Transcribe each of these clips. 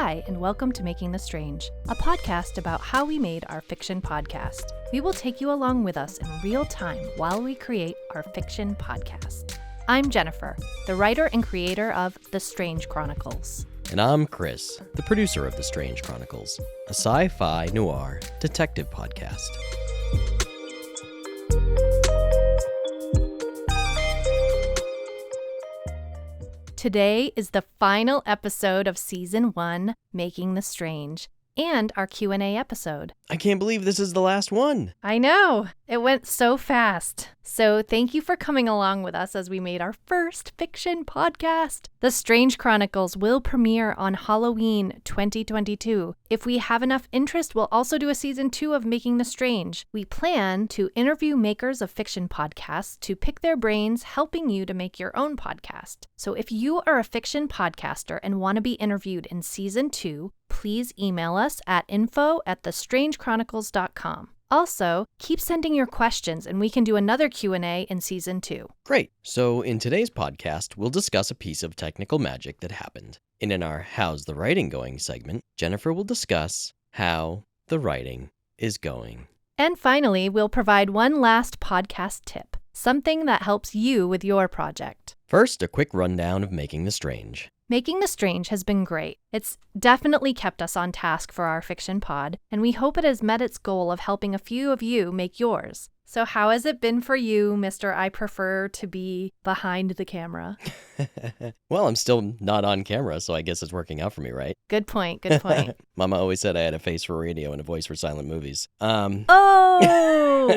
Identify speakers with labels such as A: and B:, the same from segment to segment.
A: Hi, and welcome to Making the Strange, a podcast about how we made our fiction podcast. We will take you along with us in real time while we create our fiction podcast. I'm Jennifer, the writer and creator of The Strange Chronicles.
B: And I'm Chris, the producer of The Strange Chronicles, a sci-fi noir detective podcast.
A: Today is the final episode of Season 1, Making the Strange, and our Q&A episode.
B: I can't believe this is the last one.
A: I know. It went so fast. So thank you for coming along with us as we made our first fiction podcast. The Strange Chronicles will premiere on Halloween 2022. If we have enough interest, we'll also do a Season 2 of Making the Strange. We plan to interview makers of fiction podcasts to pick their brains, helping you to make your own podcast. So if you are a fiction podcaster and want to be interviewed in Season 2, please email us at info@thestrangechronicles.com. Also, keep sending your questions and we can do another Q&A in Season 2.
B: Great. So in today's podcast, we'll discuss a piece of technical magic that happened. And in our How's the Writing Going segment, Jennifer will discuss how the writing is going.
A: And finally, we'll provide one last podcast tip, something that helps you with your project.
B: First, a quick rundown of Making the Strange.
A: Making the Strange has been great. It's definitely kept us on task for our fiction pod, and we hope it has met its goal of helping a few of you make yours. So how has it been for you, Mr. I prefer to be behind the camera?
B: Well, I'm still not on camera, so I guess it's working out for me, right?
A: Good point, good point.
B: Mama always said I had a face for radio and a voice for silent movies.
A: Oh!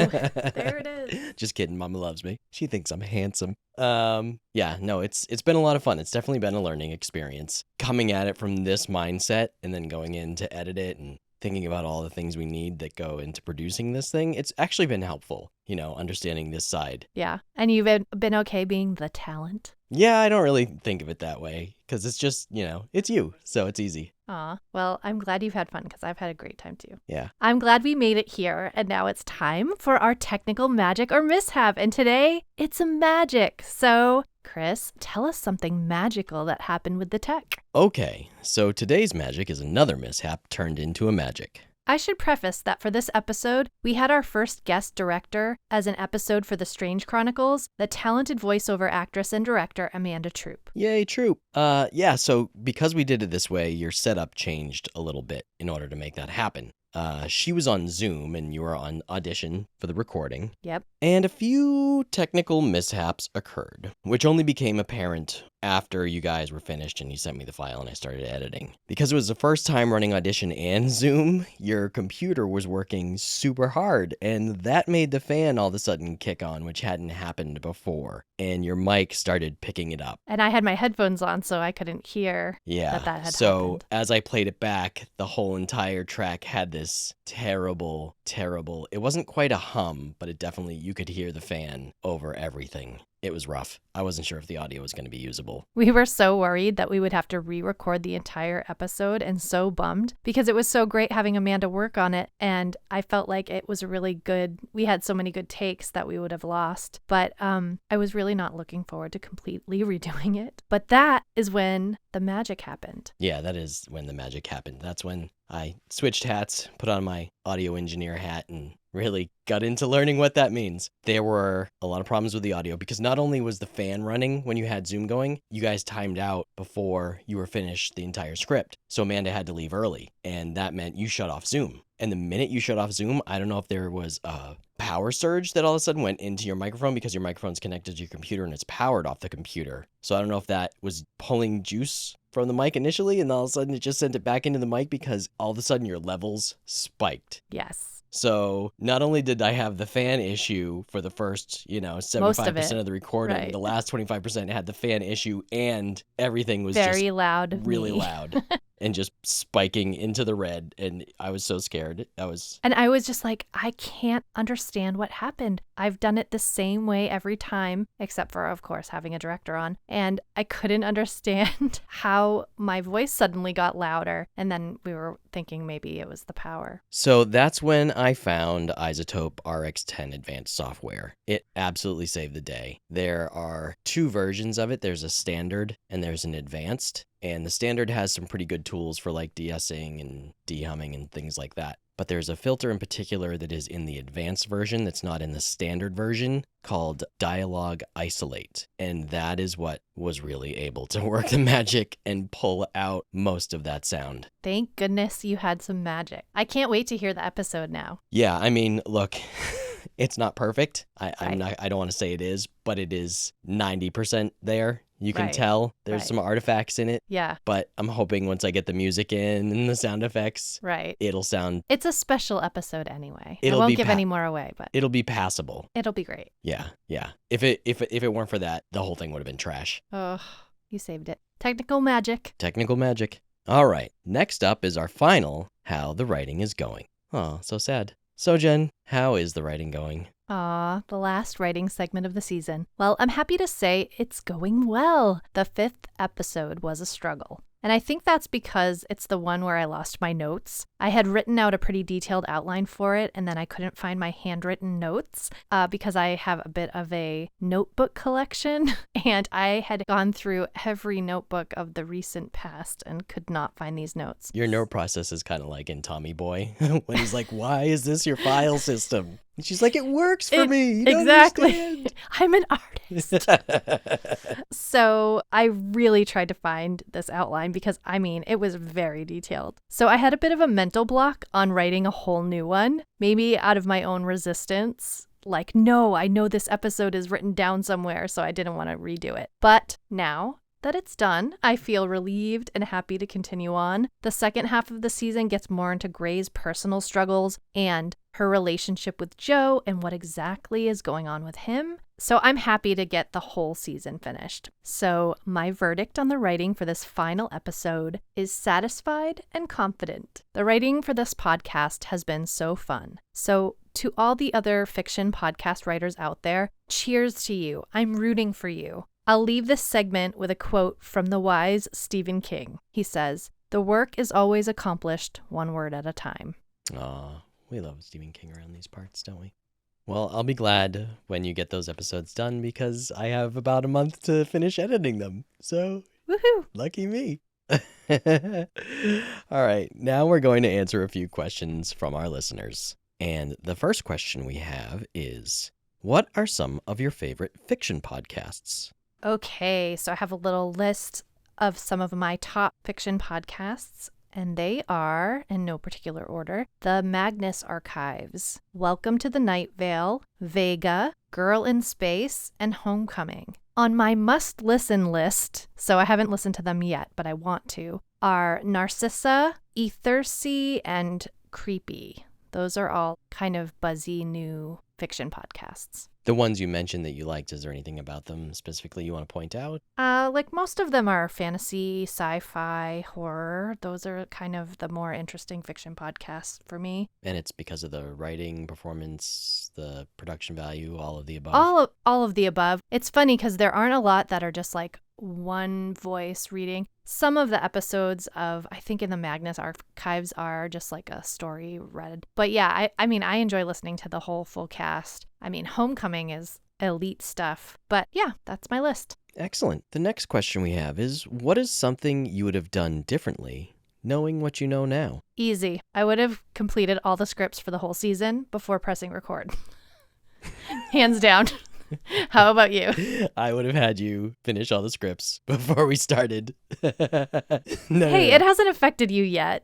A: There it is.
B: Just kidding, Mama loves me. She thinks I'm handsome. It's been a lot of fun. It's definitely been a learning experience. Coming at it from this mindset and then going in to edit it and thinking about all the things we need that go into producing this thing, it's actually been helpful, understanding this side.
A: Yeah, and you've been okay being the talent?
B: Yeah, I don't really think of it that way because it's just, it's you, so it's easy.
A: Aw, well, I'm glad you've had fun because I've had a great time too.
B: Yeah.
A: I'm glad we made it here, and now it's time for our technical magic or mishap, and today it's a magic. So, Chris, tell us something magical that happened with the tech.
B: Okay, so today's magic is another mishap turned into a magic.
A: I should preface that for this episode, we had our first guest director as an episode for The Strange Chronicles, the talented voiceover actress and director Amanda Troop.
B: Yay, Troop. So because we did it this way, your setup changed a little bit in order to make that happen. She was on Zoom and you were on Audition for the recording.
A: Yep.
B: And a few technical mishaps occurred, which only became apparent after you guys were finished and you sent me the file and I started editing. Because it was the first time running Audition and Zoom, your computer was working super hard, and that made the fan all of a sudden kick on, which hadn't happened before, and your mic started picking it up.
A: And I had my headphones on, so I couldn't hear that had happened.
B: As I played it back, the whole entire track had this terrible, it wasn't quite a hum, but it definitely, you could hear the fan over everything. It was rough. I wasn't sure if the audio was going to be usable.
A: We were so worried that we would have to re-record the entire episode and so bummed because it was so great having Amanda work on it. And I felt like it was really good. We had so many good takes that we would have lost. But I was really not looking forward to completely redoing it. But that is when the magic happened.
B: Yeah, that is when the magic happened. That's when I switched hats, put on my audio engineer hat, and really got into learning what that means. There were a lot of problems with the audio because not only was the fan running when you had Zoom going, you guys timed out before you were finished the entire script. So Amanda had to leave early, and that meant you shut off Zoom. And the minute you shut off Zoom, I don't know if there was a power surge that all of a sudden went into your microphone because your microphone's connected to your computer and it's powered off the computer. So I don't know if that was pulling juice from the mic initially and all of a sudden it just sent it back into the mic because all of a sudden your levels spiked.
A: Yes.
B: So not only did I have the fan issue for the first, 75% of the recording,
A: right.
B: The last 25% had the fan issue and everything was
A: very
B: just
A: loud,
B: really loud. And just spiking into the red, and I was so scared.
A: And I was just like, I can't understand what happened. I've done it the same way every time, except for, of course, having a director on. And I couldn't understand how my voice suddenly got louder. And then we were thinking maybe it was the power.
B: So that's when I found Isotope RX10 Advanced software. It absolutely saved the day. There are two versions of it. There's a standard and there's an advanced. And the standard has some pretty good tools for like de-essing and de-humming and things like that. But there's a filter in particular that is in the advanced version that's not in the standard version called Dialogue Isolate. And that is what was really able to work the magic and pull out most of that sound.
A: Thank goodness you had some magic. I can't wait to hear the episode now.
B: Yeah, I mean, look, it's not perfect. I
A: Right.
B: don't want to say it is, but it is 90% there. You can
A: Right.
B: tell there's
A: Right.
B: some artifacts in it,
A: Yeah,
B: but I'm hoping once I get the music in and the sound effects,
A: right.
B: it'll sound,
A: It's a special episode anyway.
B: It'll
A: I won't
B: be
A: give any more away, but
B: it'll be passable.
A: it'll be great.
B: Yeah, yeah. If it weren't for that, the whole thing would have been trash.
A: Oh, you saved it. Technical magic.
B: Technical magic. All right. Next up is our final, how the writing is going. Oh, so sad. So Jen, how is the writing going?
A: Aw, the last writing segment of the season. Well, I'm happy to say it's going well. The 5th episode was a struggle. And I think that's because it's the one where I lost my notes. I had written out a pretty detailed outline for it, and then I couldn't find my handwritten notes because I have a bit of a notebook collection, and I had gone through every notebook of the recent past and could not find these notes.
B: Your note process is kind of like in Tommy Boy when he's like, why is this your file system? And she's like, it works for me. You don't
A: Exactly. I'm an artist.
B: understand."
A: So I really tried to find this outline because, I mean, it was very detailed. So I had a bit of a mental block on writing a whole new one, maybe out of my own resistance. Like, no, I know this episode is written down somewhere, so I didn't want to redo it. But now that it's done, I feel relieved and happy to continue on. The second half of the season gets more into Gray's personal struggles and her relationship with Joe and what exactly is going on with him. So I'm happy to get the whole season finished. So my verdict on the writing for this final episode is satisfied and confident. The writing for this podcast has been so fun. So to all the other fiction podcast writers out there, cheers to you. I'm rooting for you. I'll leave this segment with a quote from the wise Stephen King. He says, "The work is always accomplished one word at a time."
B: Aw, we love Stephen King around these parts, don't we? Well, I'll be glad when you get those episodes done because I have about a month to finish editing them. So,
A: Woohoo!
B: lucky me. All right, now we're going to answer a few questions from our listeners. And the first question we have is, what are some of your favorite fiction podcasts?
A: Okay, so I have a little list of some of my top fiction podcasts, and they are, in no particular order, the Magnus Archives, Welcome to the Night Vale, Vega, Girl in Space, and Homecoming. On my must-listen list, so I haven't listened to them yet, but I want to, are Narcissa, Ethersea, and Creepy. Those are all kind of buzzy new fiction podcasts.
B: The ones you mentioned that you liked, is there anything about them specifically you want to point out?
A: Like most of them are fantasy, sci-fi, horror. Those are kind of the more interesting fiction podcasts for me.
B: And it's because of the writing, performance, the production value, all of the above?
A: All of the above. It's funny because there aren't a lot that are just like one voice reading. Some of the episodes of, I think in the Magnus Archives are just like a story read. But yeah, I mean, I enjoy listening to the whole full cast. I mean, Homecoming is elite stuff. But yeah, that's my list.
B: Excellent. The next question we have is, what is something you would have done differently, knowing what you know now?
A: Easy. I would have completed all the scripts for the whole season before pressing record. Hands down. How about you?
B: I would have had you finish all the scripts before we started.
A: It hasn't affected you yet.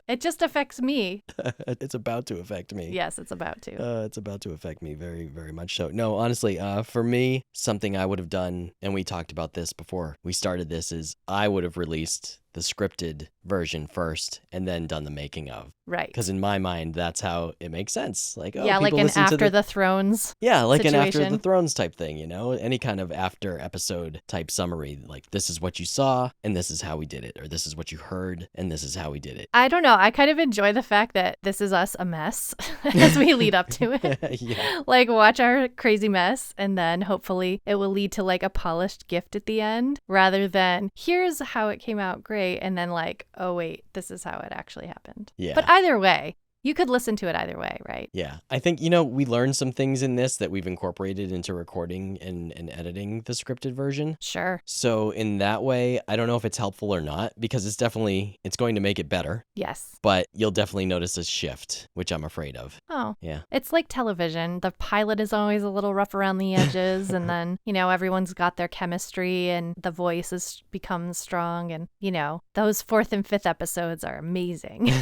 A: It just affects me.
B: It's about to affect me.
A: Yes, it's about to.
B: It's about to affect me very, very much so. No, honestly, for me, something I would have done, and we talked about this before we started this, is I would have released the scripted version first and then done the making of.
A: Right.
B: Because in my mind, that's how it makes sense. Like, oh,
A: yeah, like
B: people
A: an
B: listen to
A: After the Thrones.
B: Yeah, like an After
A: situation.
B: the Thrones type thing, you know? Any kind of after episode type summary. Like, this is what you saw, and this is how we did it. Or this is what you heard, and this is how we did it.
A: I don't know. I kind of enjoy the fact that this is us a mess as we lead up to it.
B: Yeah.
A: Like, watch our crazy mess, and then hopefully it will lead to like a polished gift at the end, rather than here's how it came out great, and then like, oh wait, this is how it actually happened.
B: Yeah.
A: But either way, You could listen to it either way, right?
B: Yeah. I think, we learned some things in this that we've incorporated into recording and editing the scripted version.
A: Sure.
B: So in that way, I don't know if it's helpful or not, because it's going to make it better.
A: Yes.
B: But you'll definitely notice a shift, which I'm afraid of.
A: Oh.
B: Yeah.
A: It's like television. The pilot is always a little rough around the edges, and then, everyone's got their chemistry and the voice becomes strong, and, those 4th and 5th episodes are amazing.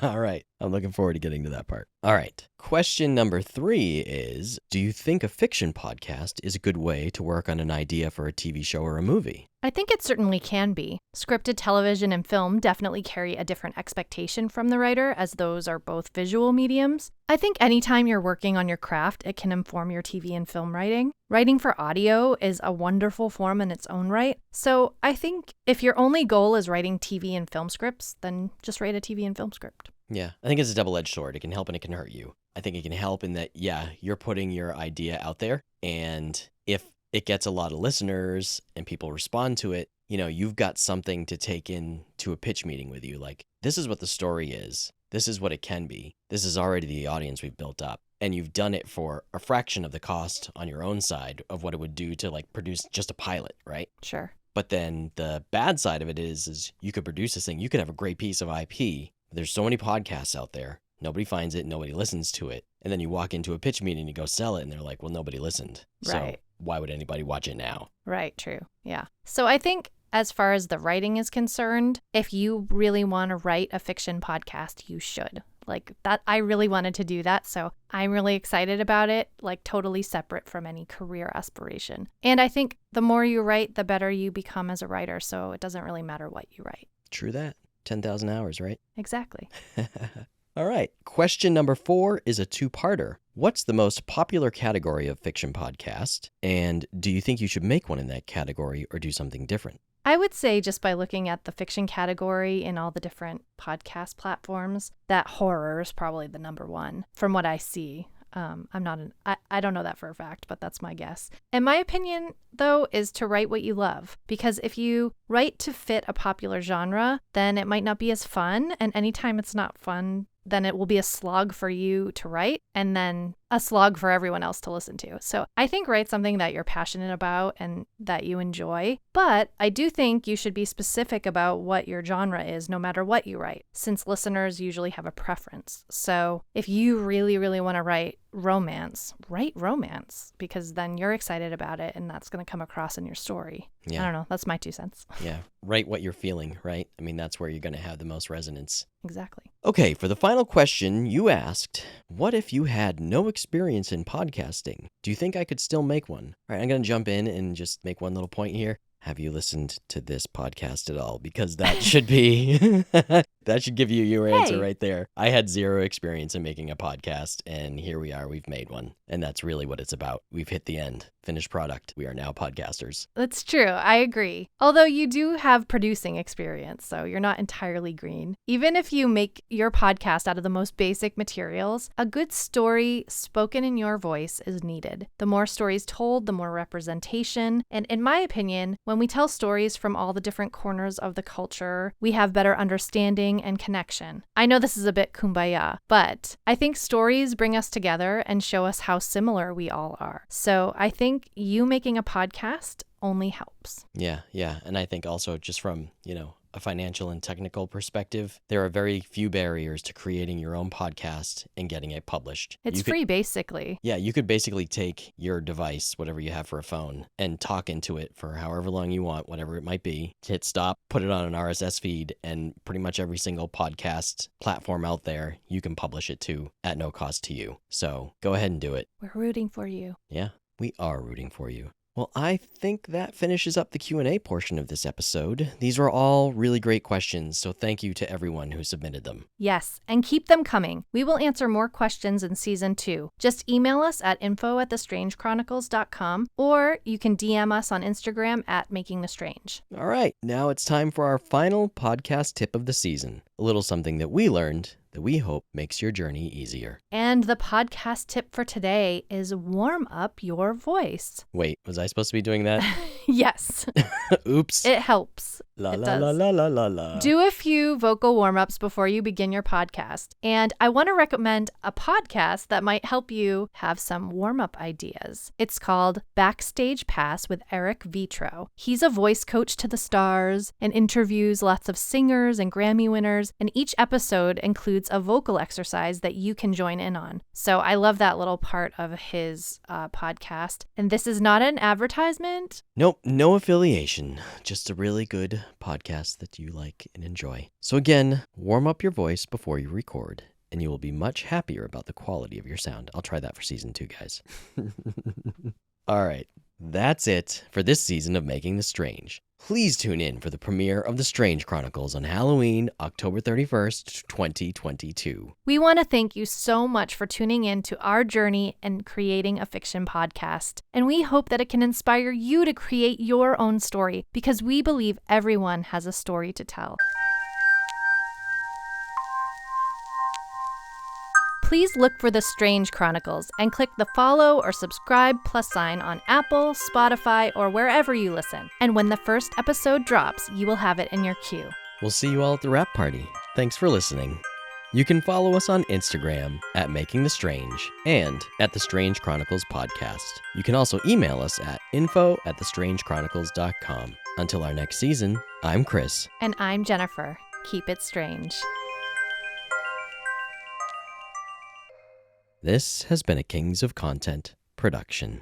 B: All right. I'm looking forward to getting to that part. All right. Question number 3 is, do you think a fiction podcast is a good way to work on an idea for a TV show or a movie?
A: I think it certainly can be. Scripted television and film definitely carry a different expectation from the writer, as those are both visual mediums. I think anytime you're working on your craft, it can inform your TV and film writing. Writing for audio is a wonderful form in its own right. So I think if your only goal is writing TV and film scripts, then just write a TV and film script.
B: Yeah, I think it's a double-edged sword. It can help and it can hurt you. I think it can help in that, you're putting your idea out there, and if it gets a lot of listeners and people respond to it, you've got something to take in to a pitch meeting with you. Like, this is what the story is. This is what it can be. This is already the audience we've built up. And you've done it for a fraction of the cost on your own side of what it would do to produce just a pilot, right?
A: Sure.
B: But then the bad side of it is you could produce this thing. You could have a great piece of IP. There's so many podcasts out there. Nobody finds it. Nobody listens to it. And then you walk into a pitch meeting and you go sell it. And they're like, well, nobody listened.
A: Right.
B: So why would anybody watch it now?
A: Right. True. Yeah. So I think as far as the writing is concerned, if you really want to write a fiction podcast, you should. That, I really wanted to do that. So I'm really excited about it, totally separate from any career aspiration. And I think the more you write, the better you become as a writer. So it doesn't really matter what you write.
B: True that. 10,000 hours, right?
A: Exactly.
B: All right. Question number 4 is a 2-parter. What's the most popular category of fiction podcast? And do you think you should make one in that category or do something different?
A: I would say, just by looking at the fiction category in all the different podcast platforms, that horror is probably the number one from what I see. I don't know that for a fact, but that's my guess. And my opinion, though, is to write what you love, because if you write to fit a popular genre, then it might not be as fun. And anytime it's not fun, then it will be a slog for you to write and then a slog for everyone else to listen to. So I think write something that you're passionate about and that you enjoy. But I do think you should be specific about what your genre is, no matter what you write, since listeners usually have a preference. So if you really, really want to write romance, write romance, because then you're excited about it and that's going to come across in your story.
B: Yeah.
A: I don't know. That's my 2 cents.
B: Yeah. Write what you're feeling, right? I mean, that's where you're going to have the most resonance.
A: Exactly.
B: Okay, for the final question, you asked, what if you had no experience in podcasting? Do you think I could still make one? All right, I'm going to jump in and just make one little point here. Have you listened to this podcast at all? Because that should be, that should give you your answer right there. I had 0 experience in making a podcast, and here we are, we've made one. And that's really what it's about. We've hit the end. Finished product. We are now podcasters.
A: That's true. I agree. Although you do have producing experience, so you're not entirely green. Even if you make your podcast out of the most basic materials, a good story spoken in your voice is needed. The more stories told, the more representation. And in my opinion, when we tell stories from all the different corners of the culture, we have better understanding and connection. I know this is a bit kumbaya, but I think stories bring us together and show us how similar we all are. So I think you making a podcast only helps.
B: Yeah. And I think also just from, a financial and technical perspective, there are very few barriers to creating your own podcast and getting it published.
A: It's free, basically.
B: Yeah, you could basically take your device, whatever you have for a phone, and talk into it for however long you want, whatever it might be, hit stop, put it on an RSS feed, and pretty much every single podcast platform out there, you can publish it to at no cost to you. So go ahead and do it.
A: We're rooting for you.
B: Yeah, we are rooting for you. Well, I think that finishes up the Q&A portion of this episode. These were all really great questions, so thank you to everyone who submitted them.
A: Yes, and keep them coming. We will answer more questions in Season 2. Just email us at info@thestrangechronicles.com, or you can DM us on Instagram at makingthestrange.
B: All right, now it's time for our final podcast tip of the season. A little something that we learned that we hope makes your journey easier.
A: And the podcast tip for today is warm up your voice.
B: Wait, was I supposed to be doing that?
A: Yes.
B: Oops.
A: It helps.
B: La
A: It
B: la la
A: does.
B: la la la la.
A: Do a few vocal warm-ups before you begin your podcast. And I want to recommend a podcast that might help you have some warm-up ideas. It's called Backstage Pass with Eric Vitro. He's a voice coach to the stars and interviews lots of singers and Grammy winners, and each episode includes a vocal exercise that you can join in on. So I love that little part of his podcast. And this is not an advertisement.
B: Nope, no affiliation. Just a really good podcast that you like and enjoy. So again, warm up your voice before you record, and you will be much happier about the quality of your sound. I'll try that for season 2, guys. All right, that's it for this season of Making the Strange. Please tune in for the premiere of The Strange Chronicles on Halloween, October 31st, 2022.
A: We want to thank you so much for tuning in to our journey in creating a fiction podcast. And we hope that it can inspire you to create your own story, because we believe everyone has a story to tell. Please look for The Strange Chronicles and click the follow or subscribe plus sign on Apple, Spotify, or wherever you listen. And when the first episode drops, you will have it in your queue.
B: We'll see you all at the wrap party. Thanks for listening. You can follow us on Instagram at Making the Strange and at The Strange Chronicles Podcast. You can also email us at info@thestrangechronicles.com. Until our next season, I'm Chris.
A: And I'm Jennifer. Keep it strange.
B: This has been a Kings of Content production.